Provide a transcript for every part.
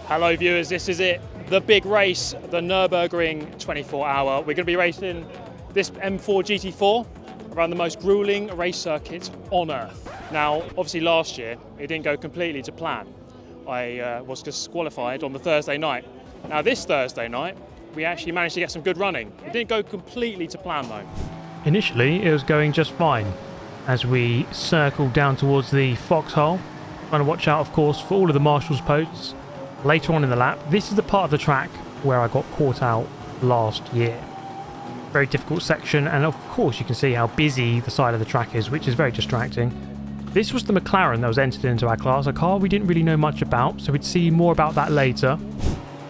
Hello viewers, this is it. The big race, the Nurburgring 24-hour. We're going to be racing this M4 GT4 around the most grueling race circuit on Earth. Now, obviously last year, it didn't go completely to plan. I was disqualified on the Thursday night. Now this Thursday night, we actually managed to get some good running. It didn't go completely to plan though. Initially, it was going just fine as we circled down towards the foxhole. Trying to watch out, of course, for all of the marshal's posts. Later on in the lap, this is the part of the track where I got caught out last year. Very difficult section, and of course you can see how busy the side of the track is, which is very distracting. This was the McLaren that was entered into our class, a car we didn't really know much about, so we'd see more about that later.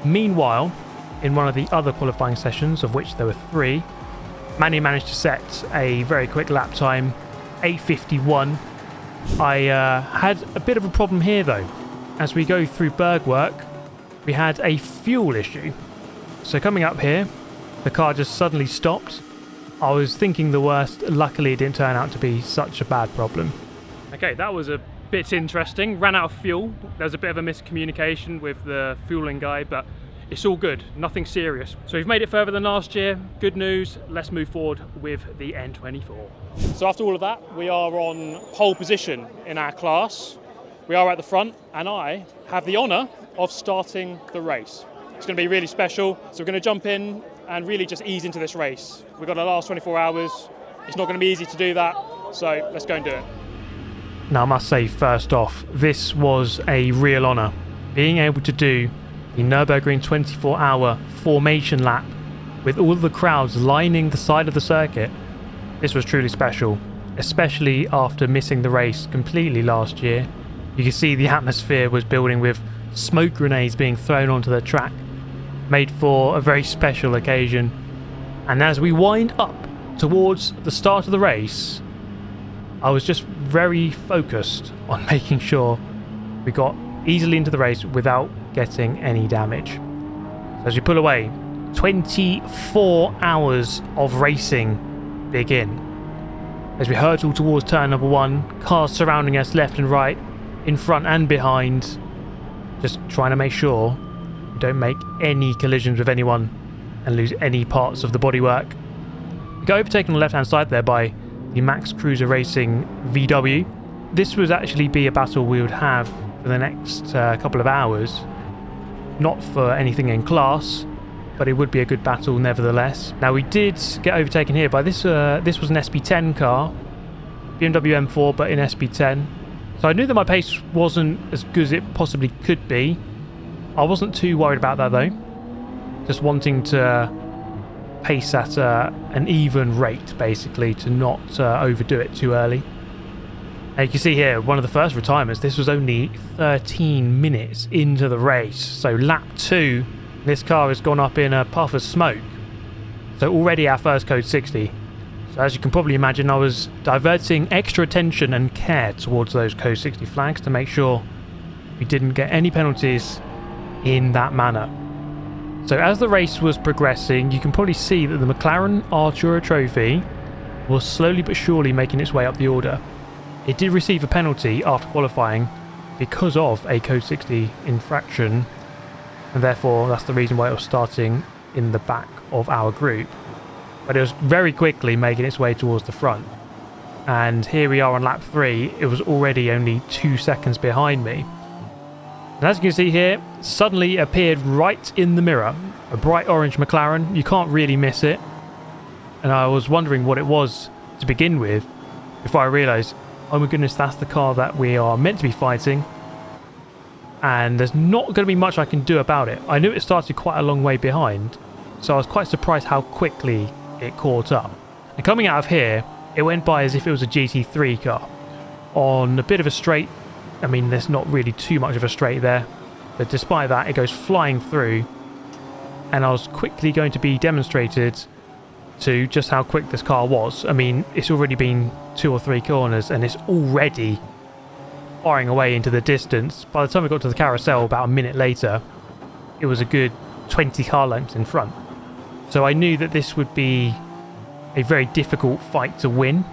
Meanwhile, in one of the other qualifying sessions, of which there were 3, Manny managed to set a very quick lap time, 8:51. I had a bit of a problem here though. As we go through berg work, we had a fuel issue. So coming up here, the car just suddenly stopped. I was thinking the worst. Luckily, it didn't turn out to be such a bad problem. Okay, that was a bit interesting. Ran out of fuel. There was a bit of a miscommunication with the fueling guy, but it's all good. Nothing serious. So we've made it further than last year. Good news. Let's move forward with the N24. So after all of that, we are on pole position in our class. We are at the front, and I have the honour of starting the race. It's going to be really special, so we're going to jump in and really just ease into this race. We've got the last 24 hours. It's not going to be easy to do that, so let's go and do it. Now I must say, first off, this was a real honour. Being able to do the Nurburgring 24-hour formation lap with all the crowds lining the side of the circuit, this was truly special, especially after missing the race completely last year. You can see the atmosphere was building with smoke grenades being thrown onto the track, made for a very special occasion. And as we wind up towards the start of the race, I was just very focused on making sure we got easily into the race without getting any damage. So as we pull away, 24 hours of racing begin. As we hurtle towards turn number 1, cars surrounding us left and right, in front and behind, just trying to make sure we don't make any collisions with anyone and lose any parts of the bodywork. We got overtaken on the left hand side there by the Max Cruiser Racing VW. This would actually be a battle we would have for the next couple of hours. Not for anything in class, but it would be a good battle nevertheless. Now we did get overtaken here by this was an SP10 car, BMW M4 but in SP10. So I knew that my pace wasn't as good as it possibly could be. I wasn't too worried about that though. Just wanting to pace at an even rate basically, to not overdo it too early. Now you can see here, one of the first retirements, this was only 13 minutes into the race. So lap 2, this car has gone up in a puff of smoke. So already our first code 60. So as you can probably imagine, I was diverting extra attention and care towards those code 60 flags to make sure we didn't get any penalties in that manner. So as the race was progressing, you can probably see that the McLaren Artura trophy was slowly but surely making its way up the order. It did receive a penalty after qualifying because of a code 60 infraction, and therefore that's the reason why it was starting in the back of our group. But it was very quickly making its way towards the front. And here we are on lap 3, it was already only 2 seconds behind me. And as you can see here, suddenly appeared right in the mirror, a bright orange McLaren. You can't really miss it. And I was wondering what it was to begin with, before I realised, oh my goodness, that's the car that we are meant to be fighting. And there's not going to be much I can do about it. I knew it started quite a long way behind, so I was quite surprised how quickly it caught up. And coming out of here, it went by as if it was a GT3 car. On a bit of a straight, I mean there's not really too much of a straight there, but despite that it goes flying through, and I was quickly going to be demonstrated to just how quick this car was. I mean, it's already been 2 or 3 corners and it's already firing away into the distance. By the time we got to the carousel about a minute later, it was a good 20 car lengths in front. So I knew that this would be a very difficult fight to win.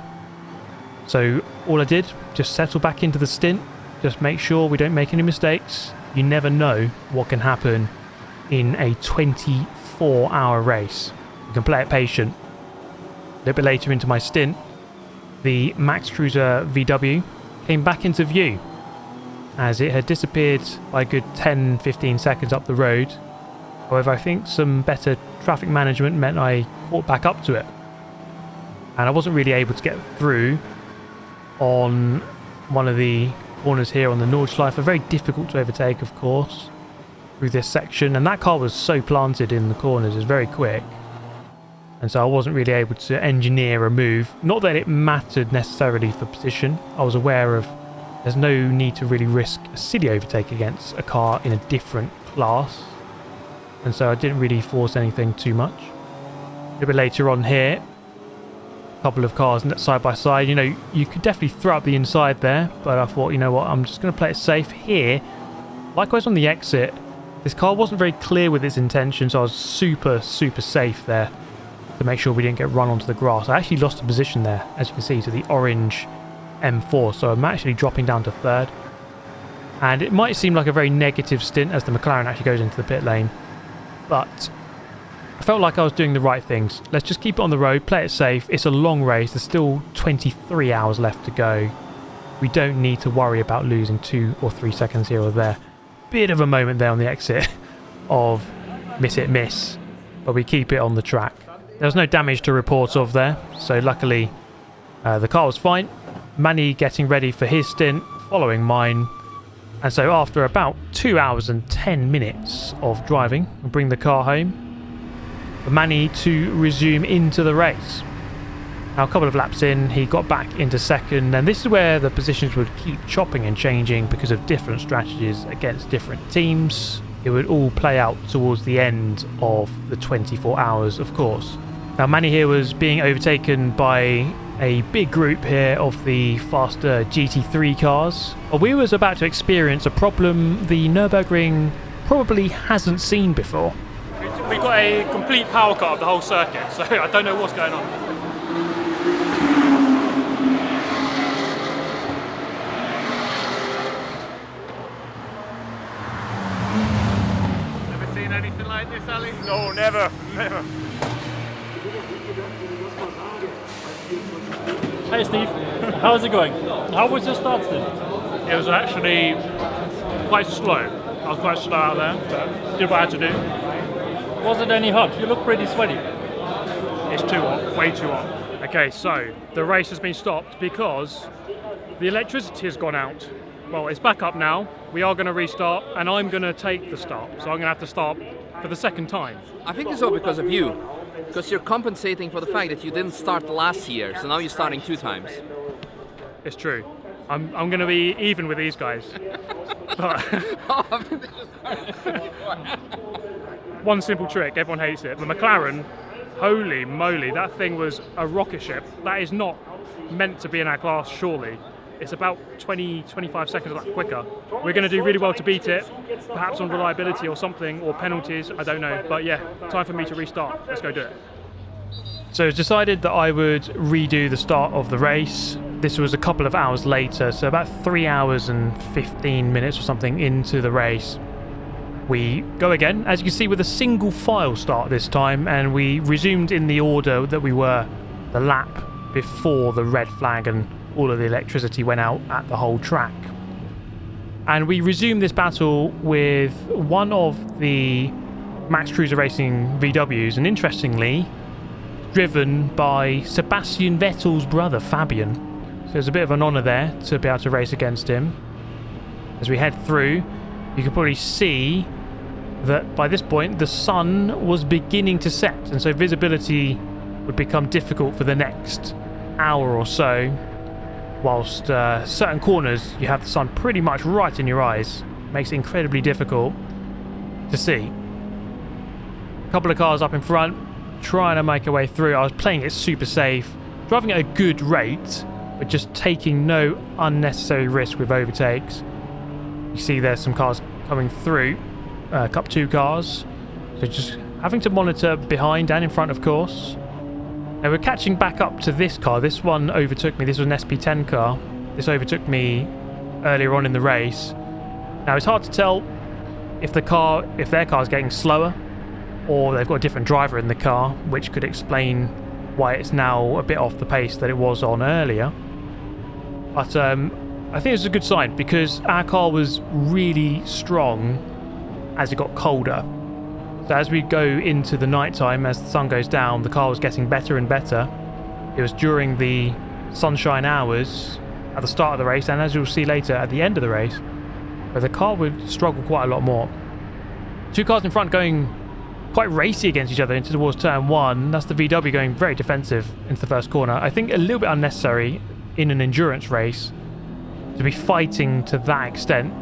So all I did, just settle back into the stint, just make sure we don't make any mistakes, you never know what can happen in a 24-hour race. You can play it patient. A little bit later into my stint, the Max Cruiser VW came back into view as it had disappeared by a good 10-15 seconds up the road. However, I think some better traffic management meant I caught back up to it, and I wasn't really able to get through on one of the corners here on the Nordschleife. Very difficult to overtake, of course, through this section, and that car was so planted in the corners, it was very quick, and so I wasn't really able to engineer a move. Not that it mattered necessarily for position. I was aware of there's no need to really risk a silly overtake against a car in a different class, and so I didn't really force anything too much. A little bit later on here, a couple of cars side by side. You know, you could definitely throw up the inside there, but I thought, you know what, I'm just going to play it safe here. Likewise on the exit, this car wasn't very clear with its intentions, so I was super safe there to make sure we didn't get run onto the grass. I actually lost a position there, as you can see, to the orange M4, so I'm actually dropping down to third. And it might seem like a very negative stint as the McLaren actually goes into the pit lane, but I felt like I was doing the right things. Let's just keep it on the road, play it safe. It's a long race. There's still 23 hours left to go. We don't need to worry about losing 2 or 3 seconds here or there. Bit of a moment there on the exit of miss, but we keep it on the track. There was no damage to report of there, so luckily the car was fine. Manny getting ready for his stint, following mine. And so after about 2 hours and 10 minutes of driving, we'll bring the car home for Manny to resume into the race. Now, a couple of laps in, he got back into second, and this is where the positions would keep chopping and changing because of different strategies against different teams. It would all play out towards the end of the 24 hours, of course. Now, Manny here was being overtaken by a big group here of the faster GT3 cars. Well, we was about to experience a problem the Nurburgring probably hasn't seen before. We've got a complete power cut of the whole circuit, so I don't know what's going on. Never seen anything like this, Ali? No, never. Hey Steve, how's it going? How was your start stint? It was actually quite slow. I was quite slow out there, but did what I had to do. Was it any hot? You look pretty sweaty. It's too hot, way too hot. Okay, so the race has been stopped because the electricity has gone out. Well, it's back up now. We are going to restart, and I'm going to take the start. So I'm going to have to start for the second time. I think it's all because of you. Because you're compensating for the fact that you didn't start last year, so now you're starting 2 times. It's true. I'm going to be even with these guys. But one simple trick, everyone hates it. The McLaren, holy moly, that thing was a rocket ship. That is not meant to be in our class, surely. It's about 20-25 seconds quicker. We're going to do really well to beat it, perhaps on reliability or something, or penalties, I don't know. But yeah, time for me to restart. Let's go do it. So it's decided that I would redo the start of the race. This was a couple of hours later, so about 3 hours and 15 minutes or something into the race. We go again, as you can see, with a single file start this time, and we resumed in the order that we were the lap before the red flag and all of the electricity went out at the whole track. And we resumed this battle with one of the Max Cruiser Racing VWs, and interestingly, driven by Sebastian Vettel's brother, Fabian. So it's a bit of an honour there to be able to race against him. As we head through, you can probably see that by this point the sun was beginning to set, and so visibility would become difficult for the next hour or so, whilst certain corners you have the sun pretty much right in your eyes. Makes it incredibly difficult to see. A couple of cars up in front trying to make a way through. I was playing it super safe, driving at a good rate, but just taking no unnecessary risk with overtakes. You see there's some cars coming through, Cup 2 cars, so just having to monitor behind and in front, of course. Now we're catching back up to this car. This one overtook me. This was an SP10 car. This overtook me earlier on in the race. Now it's hard to tell if their car is getting slower, or they've got a different driver in the car, which could explain why it's now a bit off the pace that it was on earlier. But I think it's a good sign, because our car was really strong as it got colder. So as we go into the night time, as the sun goes down, the car was getting better and better. It was during the sunshine hours at the start of the race, and as you'll see later at the end of the race, where the car would struggle quite a lot more. Two cars in front going quite racy against each other into towards turn 1. That's the VW going very defensive into the first corner. I think a little bit unnecessary in an endurance race to be fighting to that extent.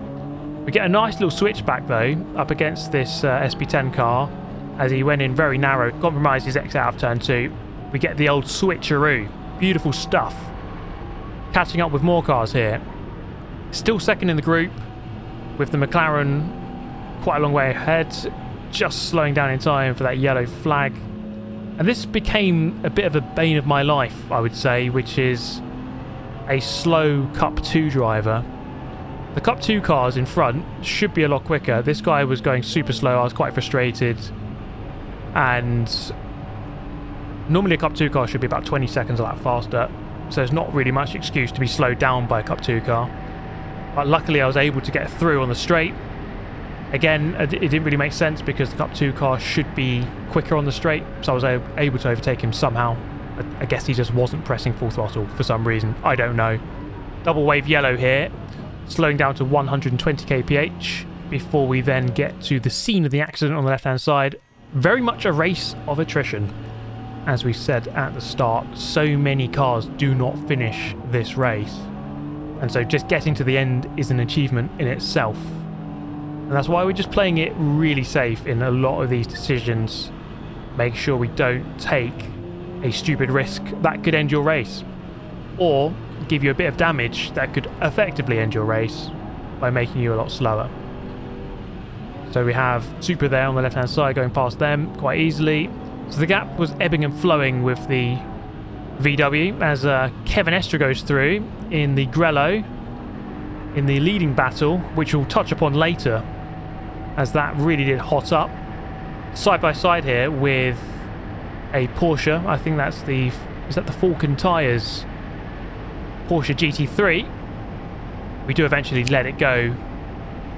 We get a nice little switchback though up against this SP10 car as he went in very narrow, compromised his exit out of turn 2. We get the old switcheroo. Beautiful stuff. Catching up with more cars here. Still second in the group, with the McLaren quite a long way ahead, just slowing down in time for that yellow flag. And this became a bit of a bane of my life, I would say, which is a slow Cup 2 driver. The Cup 2 cars in front should be a lot quicker. This guy was going super slow. I was quite frustrated. And normally a Cup 2 car should be about 20 seconds a lap faster. So there's not really much excuse to be slowed down by a Cup 2 car. But luckily I was able to get through on the straight. Again, it didn't really make sense because the Cup 2 car should be quicker on the straight. So I was able to overtake him somehow. I guess he just wasn't pressing full throttle for some reason. I don't know. Double wave yellow here. Slowing down to 120 kph before we then get to the scene of the accident on the left-hand side. Very much a race of attrition. As we said at the start, so many cars do not finish this race. And so just getting to the end is an achievement in itself. And that's why we're just playing it really safe in a lot of these decisions. Make sure we don't take a stupid risk that could end your race, or give you a bit of damage that could effectively end your race by making you a lot slower. So we have Super there on the left hand side going past them quite easily. So the gap was ebbing and flowing with the VW as Kevin Estre goes through in the Grello in the leading battle, which we'll touch upon later, as that really did hot up. Side by side here with a Porsche. I think that's the Falken tyres Porsche GT3. We do eventually let it go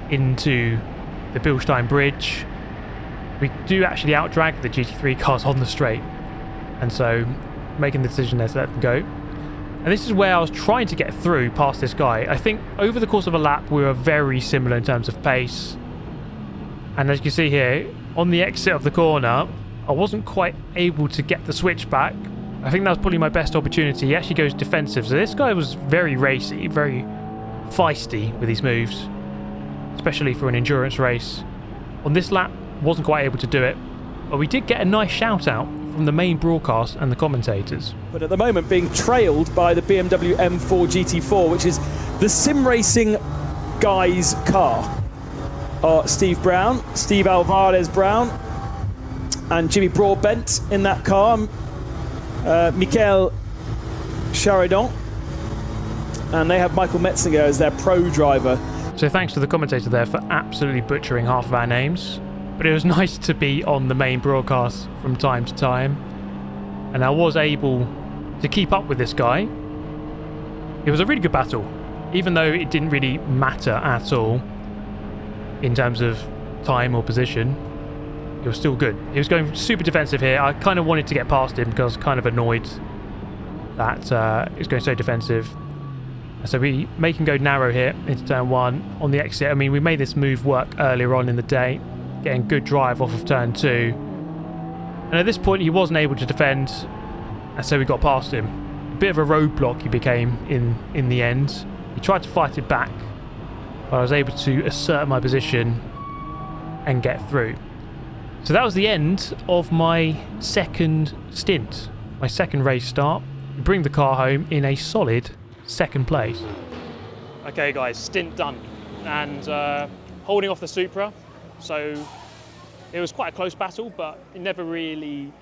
into the Bilstein Bridge. We do actually outdrag the GT3 cars on the straight, and so making the decision there to let them go. And this is where I was trying to get through past this guy. I think over the course of a lap we were very similar in terms of pace, and as you can see here on the exit of the corner I wasn't quite able to get the switch back. I think that was probably my best opportunity. He actually goes defensive, so this guy was very racy, very feisty with his moves, especially for an endurance race. On this lap wasn't quite able to do it, but we did get a nice shout out from the main broadcast and the commentators. But at the moment being trailed by the BMW M4 GT4, which is the sim racing guy's car. Steve Brown, Steve Alvarez Brown, and Jimmy Broadbent in that car. Michael Charidon, and they have Michael Metzinger as their pro driver. So thanks to the commentator there for absolutely butchering half of our names. But it was nice to be on the main broadcast from time to time, and I was able to keep up with this guy. It was a really good battle, even though it didn't really matter at all in terms of time or position. It was still good. He was going super defensive here. I kind of wanted to get past him because I was kind of annoyed that he was going so defensive. So we make him go narrow here into turn 1 on the exit. I mean, we made this move work earlier on in the day, getting good drive off of turn 2. And at this point he wasn't able to defend, and so we got past him. A bit of a roadblock he became in the end. He tried to fight it back, but I was able to assert my position and get through. So that was the end of my second stint, my second race start. We bring the car home in a solid second place. Okay guys, stint done, and holding off the Supra. So it was quite a close battle, but it never really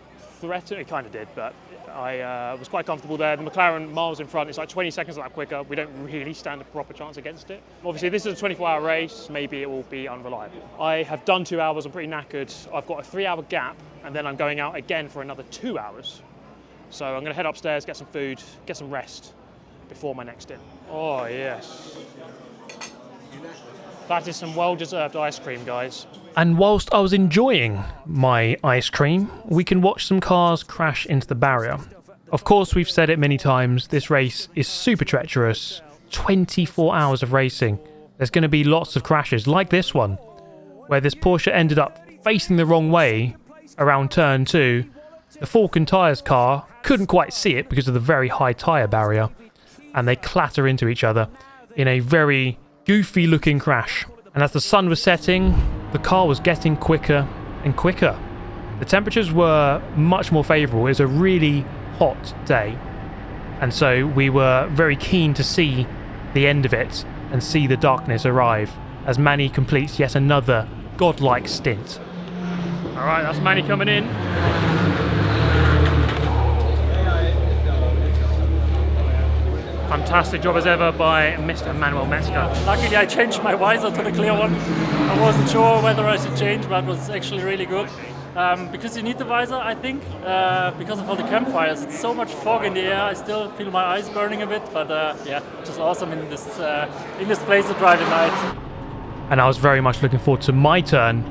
threaten. It kind of did, but I was quite comfortable there. The McLaren miles in front, it's like 20 seconds of that quicker. We don't really stand a proper chance against it. Obviously, this is a 24-hour race. Maybe it will be unreliable. I have done 2 hours. I'm pretty knackered. I've got a 3-hour gap, and then I'm going out again for another 2 hours. So I'm going to head upstairs, get some food, get some rest before my next stint. Oh, yes. That is some well-deserved ice cream, guys. And whilst I was enjoying my ice cream, we can watch some cars crash into the barrier. Of course, we've said it many times, this race is super treacherous. 24 hours of racing. There's going to be lots of crashes, like this one, where this Porsche ended up facing the wrong way around turn 2. The Falken tyres car couldn't quite see it because of the very high tyre barrier, and they clatter into each other in a very goofy looking crash. And as the sun was setting, the car was getting quicker and quicker. The temperatures were much more favourable. It was a really hot day, and so we were very keen to see the end of it and see the darkness arrive as Manny completes yet another godlike stint. All right, that's Manny coming in. Fantastic job as ever by Mr. Manuel Metzger. Luckily, I changed my visor to the clear one. I wasn't sure whether I should change, but it was actually really good. Because you need the visor, I think, because of all the campfires. It's so much fog in the air. I still feel my eyes burning a bit, but yeah, just awesome in this place to drive at night. And I was very much looking forward to my turn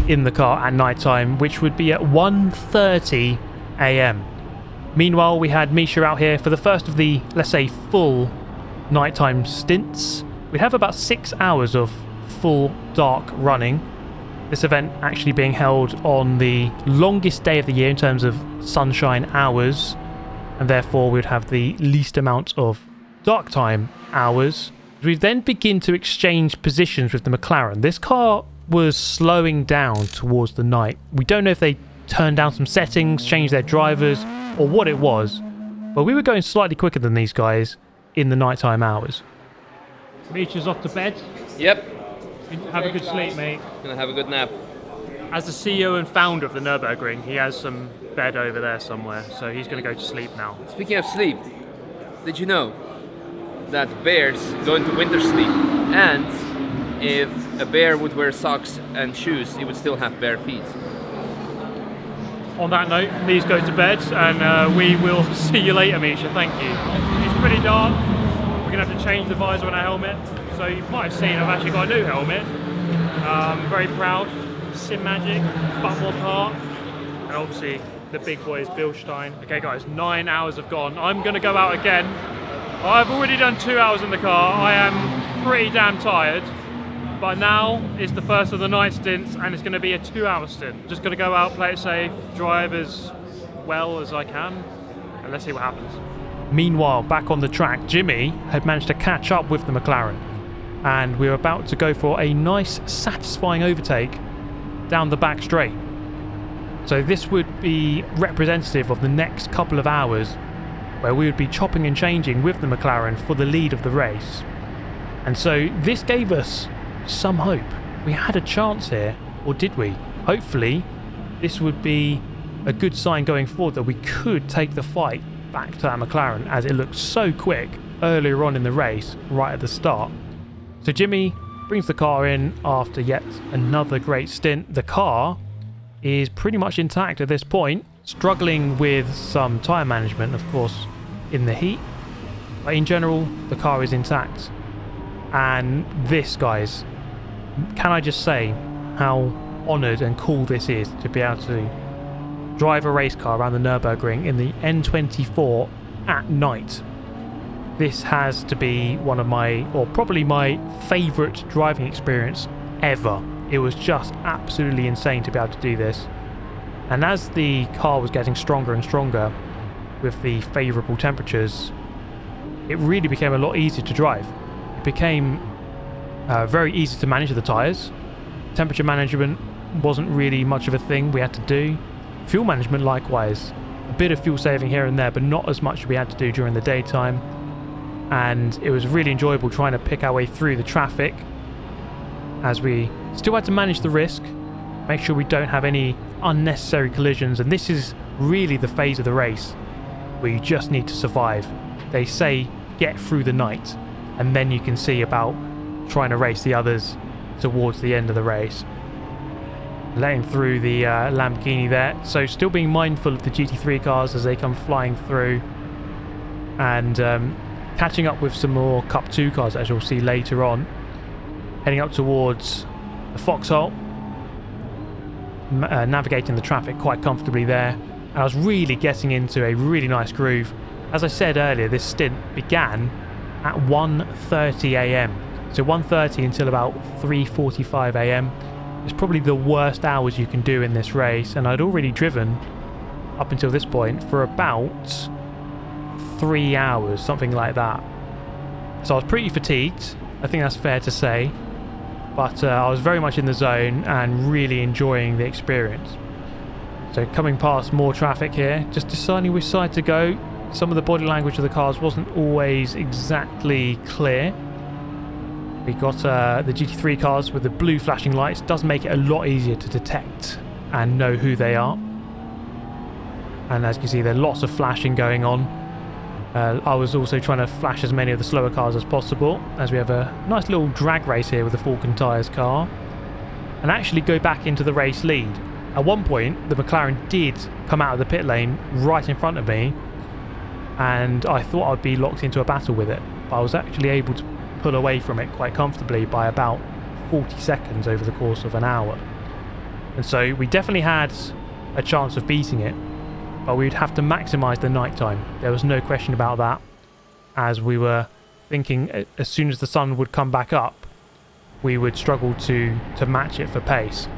in the car at night time, which would be at 1:30 a.m. Meanwhile, we had Misha out here for the first of the, let's say, full nighttime stints. We'd have about 6 hours of full dark running. This event actually being held on the longest day of the year in terms of sunshine hours, and therefore we'd have the least amount of dark time hours. We then begin to exchange positions with the McLaren. This car was slowing down towards the night. We don't know if they turned down some settings, changed their drivers, or what it was, but we were going slightly quicker than these guys in the nighttime hours. Misha's off to bed. Yep. Have a good sleep, mate. Gonna have a good nap. As the CEO and founder of the Nurburgring, he has some bed over there somewhere, so he's going to go to sleep now. Speaking of sleep, did you know that bears go into winter sleep, and if a bear would wear socks and shoes, he would still have bare feet? On that note, please go to bed, and we will see you later, Misha. Thank you. It's pretty dark. We're going to have to change the visor on our helmet. So you might have seen I've actually got a new helmet. Very proud. Sim Magic, Butmore Park, and obviously the big boy is Bilstein. Okay guys, 9 hours have gone. I'm going to go out again. I've already done 2 hours in the car. I am pretty damn tired. But now is the first of the night stints, and it's going to be a 2-hour stint. Just going to go out, play it safe, drive as well as I can, and let's see what happens. Meanwhile, back on the track, Jimmy had managed to catch up with the McLaren, and we were about to go for a nice, satisfying overtake down the back straight. So this would be representative of the next couple of hours where we would be chopping and changing with the McLaren for the lead of the race. And so this gave us some hope. We had a chance here, or did we? Hopefully this would be a good sign going forward that we could take the fight back to that McLaren, as it looked so quick earlier on in the race, right at the start. So Jimmy brings the car in after yet another great stint. The car is pretty much intact at this point, struggling with some tyre management, of course, in the heat, but in general the car is intact. And this, guys, can I just say how honoured and cool this is to be able to drive a race car around the Nurburgring in the N24 at night. This has to be one of my, or probably my favourite driving experience ever. It was just absolutely insane to be able to do this. And as the car was getting stronger and stronger with the favourable temperatures, it really became a lot easier to drive. It became very easy to manage the tyres. Temperature management wasn't really much of a thing we had to do. Fuel management likewise. A bit of fuel saving here and there, but not as much as we had to do during the daytime. And it was really enjoyable trying to pick our way through the traffic, as we still had to manage the risk, make sure we don't have any unnecessary collisions. And this is really the phase of the race where you just need to survive. They say get through the night, and then you can see about trying to race the others towards the end of the race. Letting through the Lamborghini there, so still being mindful of the GT3 cars as they come flying through, and catching up with some more Cup 2 cars as you'll see later on. Heading up towards the Foxhole, navigating the traffic quite comfortably there, and I was really getting into a really nice groove. As I said earlier, this stint began at 1:30 a.m. So 1:30 until about 3:45 a.m. It's probably the worst hours you can do in this race, and I'd already driven up until this point for about 3 hours, something like that. So I was pretty fatigued, I think that's fair to say, but I was very much in the zone and really enjoying the experience. So coming past more traffic here, just deciding which side to go. Some of the body language of the cars wasn't always exactly clear. We got the GT3 cars with the blue flashing lights. Does make it a lot easier to detect and know who they are. And as you can see, there's lots of flashing going on. I was also trying to flash as many of the slower cars as possible, as we have a nice little drag race here with the Falken tyres car, and actually go back into the race lead. At one point, the McLaren did come out of the pit lane right in front of me, and I thought I'd be locked into a battle with it, but I was actually able to pull away from it quite comfortably by about 40 seconds over the course of an hour. And so we definitely had a chance of beating it, but we'd have to maximise the night time. There was no question about that, as we were thinking as soon as the sun would come back up, we would struggle to match it for pace.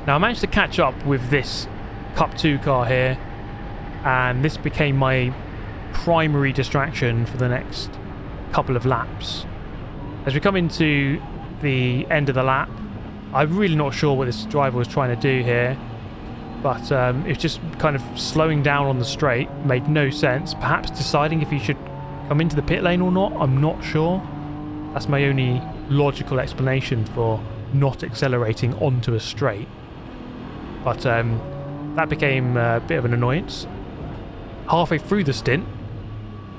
Now I managed to catch up with this Cup 2 car here, and this became my primary distraction for the next couple of laps. As we come into the end of the lap, I'm really not sure what this driver was trying to do here, but it's just kind of slowing down on the straight, made no sense. Perhaps deciding if he should come into the pit lane or not, I'm not sure. That's my only logical explanation for not accelerating onto a straight. But that became a bit of an annoyance. Halfway through the stint,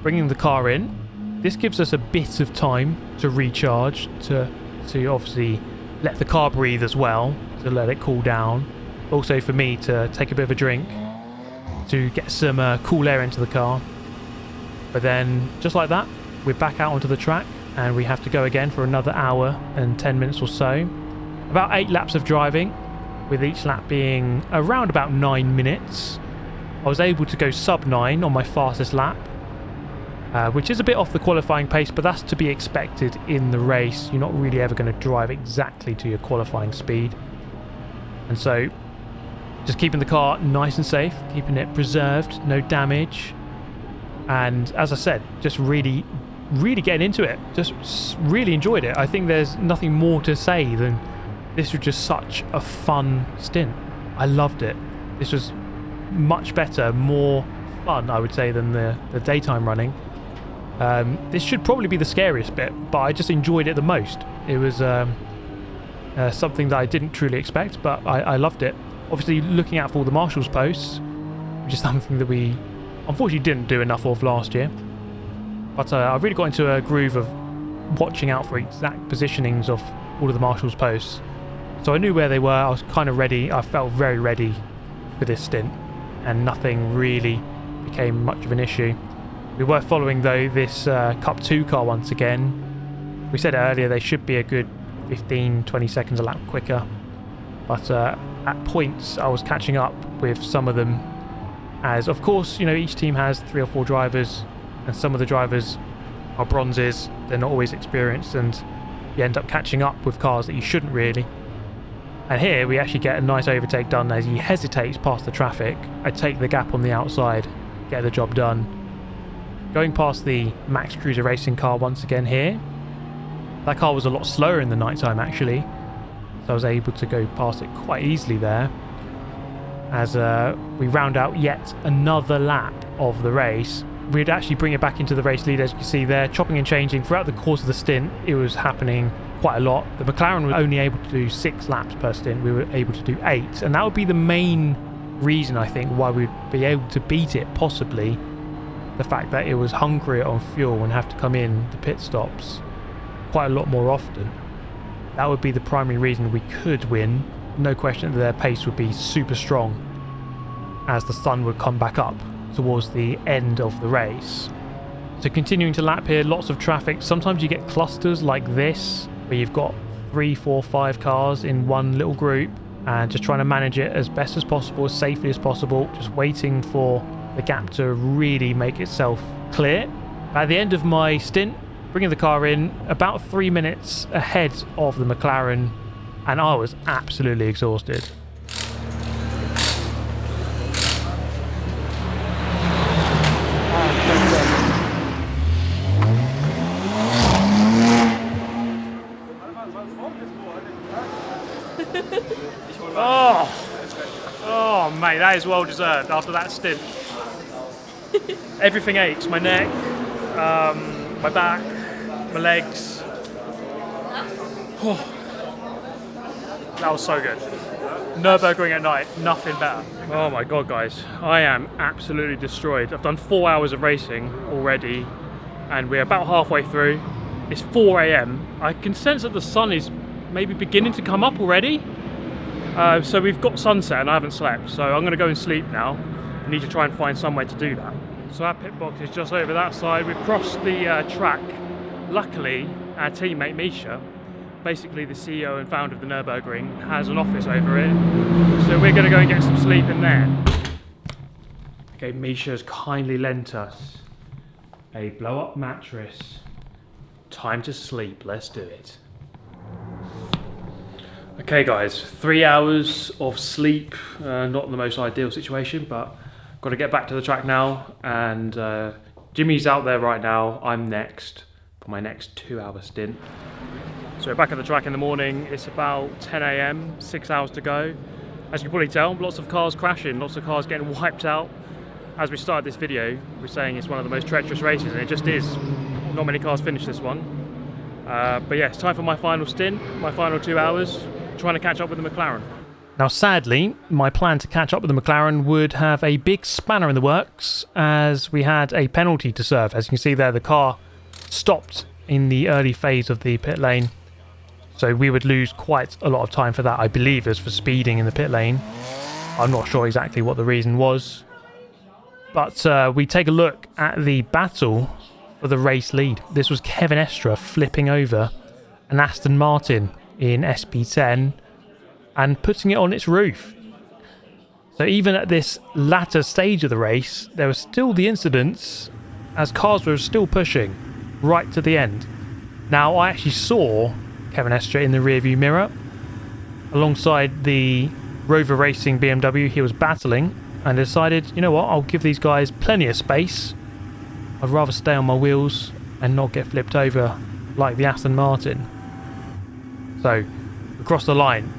bringing the car in, this gives us a bit of time to recharge, to obviously let the car breathe as well, to let it cool down. Also for me to take a bit of a drink, to get some cool air into the car. But then, just like that, we're back out onto the track, and we have to go again for another hour and 10 minutes or so. About 8 laps of driving, with each lap being around about 9 minutes. I was able to go sub 9 on my fastest lap, which is a bit off the qualifying pace, but that's to be expected in the race. You're not really ever going to drive exactly to your qualifying speed. And so, just keeping the car nice and safe, keeping it preserved, no damage. And as I said, just really getting into it. Just really enjoyed it. I think there's nothing more to say than this was just such a fun stint. I loved it. This was much better, more fun, I would say, than the daytime running. This should probably be the scariest bit, but I just enjoyed it the most. It was something that I didn't truly expect, but I loved it. Obviously, looking out for all the marshals posts, which is something that we unfortunately didn't do enough of last year. But I really got into a groove of watching out for exact positionings of all of the marshals posts. So I knew where they were. I was kind of ready. I felt very ready for this stint, and nothing really became much of an issue. We were following, though, this Cup 2 car once again. We said earlier they should be a good 15-20 seconds a lap quicker, but at points I was catching up with some of them, as of course, you know, each team has 3 or 4 drivers, and some of the drivers are bronzes. They're not always experienced, and you end up catching up with cars that you shouldn't really. And here we actually get a nice overtake done as he hesitates past the traffic. I take the gap on the outside, get the job done. Going past the Max Cruiser Racing car once again here. That car was a lot slower in the night time actually, so I was able to go past it quite easily there. As we round out yet another lap of the race. We'd actually bring it back into the race lead, as you can see there, chopping and changing throughout the course of the stint. It was happening quite a lot. The McLaren was only able to do 6 laps per stint. We were able to do 8, and that would be the main reason I think why we'd be able to beat it, possibly the fact that it was hungrier on fuel and have to come in the pit stops quite a lot more often. That would be the primary reason we could win. No question that their pace would be super strong as the sun would come back up towards the end of the race. So continuing to lap here, lots of traffic. Sometimes you get clusters like this where you've got 3, 4, 5 cars in one little group, and just trying to manage it as best as possible, as safely as possible, just waiting for the gap to really make itself clear. At the end of my stint, bringing the car in about 3 minutes ahead of the McLaren, and I was absolutely exhausted. Oh mate, that is well deserved after that stint. Everything aches, my neck, my back, my legs. That was so good. Nurburgring at night, nothing better. Oh my god guys, I am absolutely destroyed. I've done 4 hours of racing already and we're about halfway through. It's 4 AM. I can sense that the sun is maybe beginning to come up already. So we've got sunset and I haven't slept, so I'm going to go and sleep now. I need to try and find somewhere to do that. So our pit box is just over that side. We've crossed the track. Luckily, our teammate Misha, basically the CEO and founder of the Nurburgring, has an office over here. So we're going to go and get some sleep in there. Okay, Misha's kindly lent us a blow-up mattress. Time to sleep, let's do it. Okay guys, 3 hours of sleep, not the most ideal situation, but got to get back to the track now, and Jimmy's out there right now. I'm next for my next 2-hour stint. So we're back at the track in the morning. It's about 10 AM, 6 hours to go. As you can probably tell, lots of cars crashing, lots of cars getting wiped out. As we started this video, we're saying it's one of the most treacherous races, and it just is. Not many cars finish this one. But yeah, it's time for my final stint, my final 2 hours, trying to catch up with the McLaren. Now sadly, my plan to catch up with the McLaren would have a big spanner in the works, as we had a penalty to serve. As you can see there, the car stopped in the early phase of the pit lane. So we would lose quite a lot of time for that. I believe it was for speeding in the pit lane. I'm not sure exactly what the reason was. But we take a look at the battle for the race lead. This was Kevin Estre flipping over an Aston Martin in SP10 and putting it on its roof. So even at this latter stage of the race, there were still the incidents as cars were still pushing right to the end. Now I actually saw Kevin Estre in the rearview mirror alongside the Rover Racing BMW. He was battling and decided, you know what, I'll give these guys plenty of space. I'd rather stay on my wheels and not get flipped over like the Aston Martin. So across the line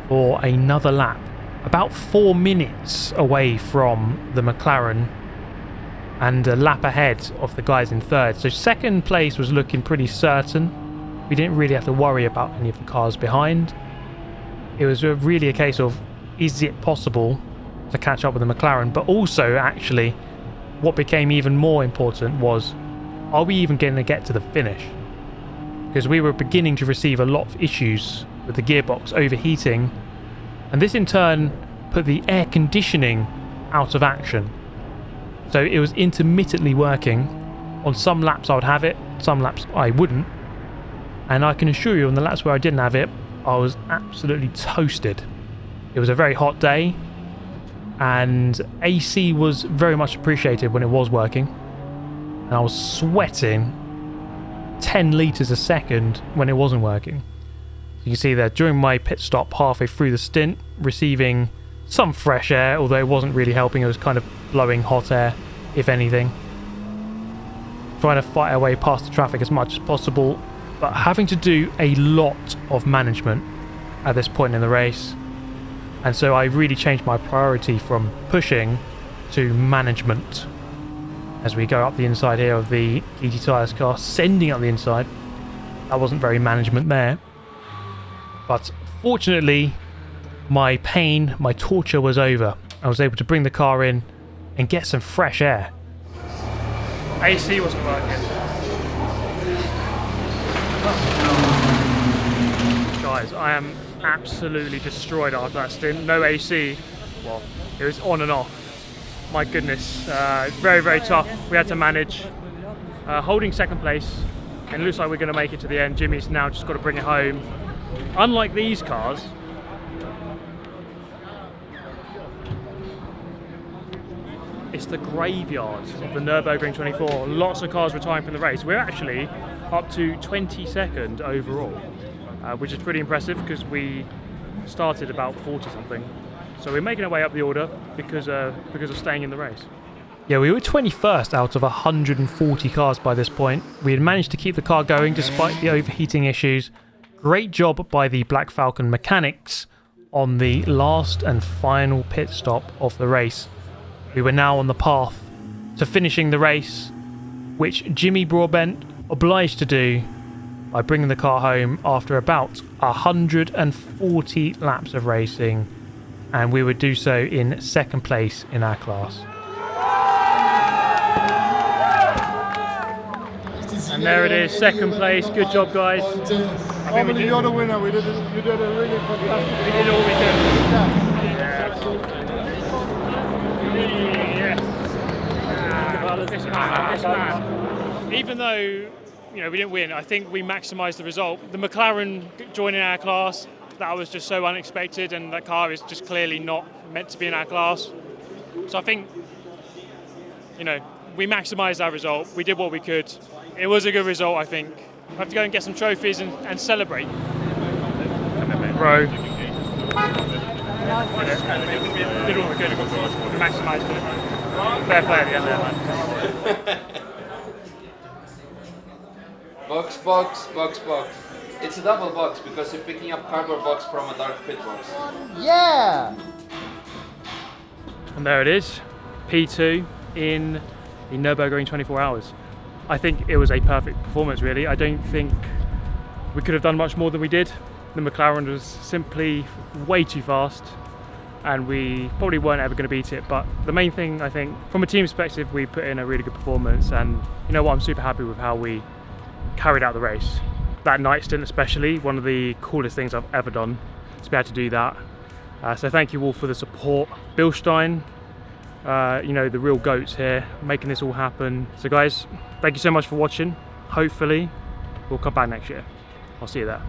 for another lap, about 4 minutes away from the McLaren and a lap ahead of the guys in third. So second place was looking pretty certain. We didn't really have to worry about any of the cars behind. It was really a case of, is it possible to catch up with the McLaren? But also actually what became even more important was, are we even going to get to the finish? Because we were beginning to receive a lot of issues with the gearbox overheating, and this in turn put the air conditioning out of action. So it was intermittently working. On some laps I would have it, some laps I wouldn't, and I can assure you on the laps where I didn't have it, I was absolutely toasted. It was a very hot day, and AC was very much appreciated when it was working, and I was sweating 10 litres a second when it wasn't working. So you can see there, during my pit stop halfway through the stint, receiving some fresh air, although it wasn't really helping. It was kind of blowing hot air, if anything. Trying to fight our way past the traffic as much as possible, but having to do a lot of management at this point in the race. And so I really changed my priority from pushing to management. As we go up the inside here of the GT Tyres car, sending up the inside. That wasn't very management there. But fortunately, my pain, my torture was over. I was able to bring the car in and get some fresh air. AC wasn't working. Guys, I am absolutely destroyed after that stint. No AC. Well, it was on and off. My goodness, very, very tough. We had to manage. Holding second place, and it looks like we're going to make it to the end. Jimmy's now just got to bring it home. Unlike these cars, it's the graveyard of the Nurburgring 24. Lots of cars retiring from the race. We're actually up to 22nd overall, which is pretty impressive because we started about 40 something. So we're making our way up the order because of staying in the race. Yeah, we were 21st out of 140 cars by this point. We had managed to keep the car going despite the overheating issues. Great job by the Black Falcon mechanics on the last and final pit stop of the race. We were now on the path to finishing the race, which Jimmy Broadbent obliged to do by bringing the car home after about 140 laps of racing, and we would do so in second place in our class. And there it is, second place. Good job, guys. Normally you're the winner. You did a really fantastic. We did all we could. Yes. This man. Even though we didn't win, I think we maximised the result. The McLaren joining our class, that was just so unexpected, and that car is just clearly not meant to be in our class. So I think we maximised our result. We did what we could. It was a good result, I think. We have to go and get some trophies and celebrate. Bro. We did what we could. We maximised it. Fair play at the end there, man. Box, box, box, box. It's a double box because you're picking up cardboard box from a dark pit box. Yeah! And there it is, P2 in the Nurburgring 24 hours. I think it was a perfect performance, really. I don't think we could have done much more than we did. The McLaren was simply way too fast, and we probably weren't ever going to beat it. But the main thing, I think, from a team perspective, we put in a really good performance, and you know what, I'm super happy with how we carried out the race. That night stint especially, one of the coolest things I've ever done, to be able to do that. So thank you all for the support. Bill Stein, the real goats here, making this all happen. So guys, thank you so much for watching. Hopefully we'll come back next year. I'll see you there.